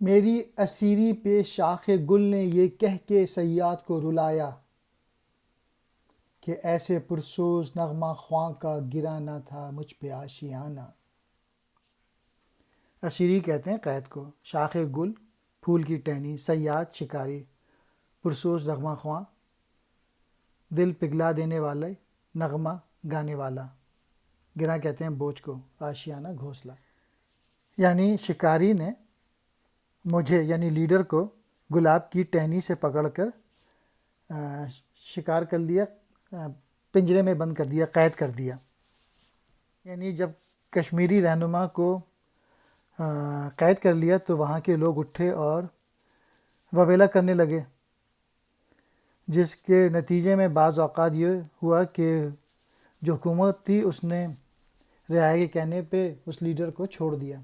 मेरी असीरी पे शाख गुल ने ये कह के सयाद को रुलाया कि ऐसे पुरसोज नगमा ख्वां का गिरा ना था मुझ पे आशियाना। असीरी कहते हैं कैद को, शाख गुल फूल की टहनी, सयाद शिकारी, पुरसोज नगमा ख्वां दिल पिघला देने वाले, नगमा गाने वाला, गिरा कहते हैं बोझ को, आशियाना घोंसला। यानी शिकारी ने मुझे यानी लीडर को गुलाब की टहनी से पकड़कर शिकार कर लिया, पिंजरे में बंद कर दिया, कैद कर दिया। यानी जब कश्मीरी रहनुमा को कैद कर लिया तो वहाँ के लोग उठे और ववेला करने लगे, जिसके नतीजे में बाज़ औक़ात ये हुआ कि जो हुकूमत थी उसने रिहाई के कहने पे उस लीडर को छोड़ दिया।